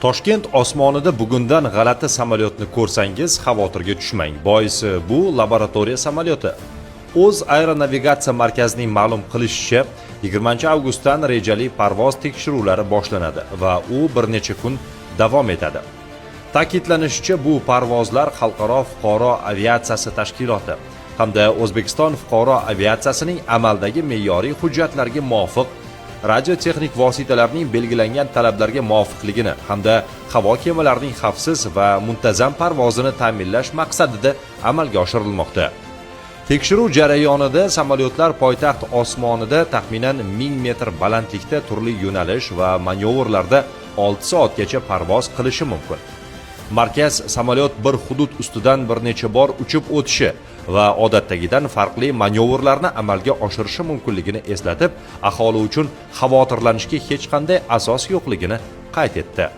Toshkent osmonida bugundan g'alati samolyotni ko'rsangiz xavotirga tushmang. Boisi bu laboratoriya samolyoti. O'z aeronavigatsiya markazining ma'lum qilishicha, 20-avgustdan rejali parvoz tekshiruvlari boshlanadi va u bir necha kun davom etadi. Ta'kidlanishicha, bu parvozlar Xalqaro fuqaro aviatsiyasi tashkiloti hamda O'zbekiston fuqaro aviatsiyasining amaldagi me'yoriy hujjatlarga muvofiq radiotexnik vositalarning belgilangan talablarga muvofiqligini hamda havo kemalarining xavfsiz va muntazam parvozini ta'minlash maqsadida amalga oshirilmoqda. Tekshiruv jarayonida samolyotlar poytaxt osmonida taxminan 1000 metr balandlikda turli yo'nalish va manyovrlarda 6 soatgacha parvoz qilishi mumkin. Markaz samolyot bir hudud ustidan bir necha bor uchib o'tishi va odatdagidan farqli manyovrlarni amalga oshirishi mumkinligini eslatib, aholi uchun xavotirlanishga hech qanday asos yo'qligini qayd etdi.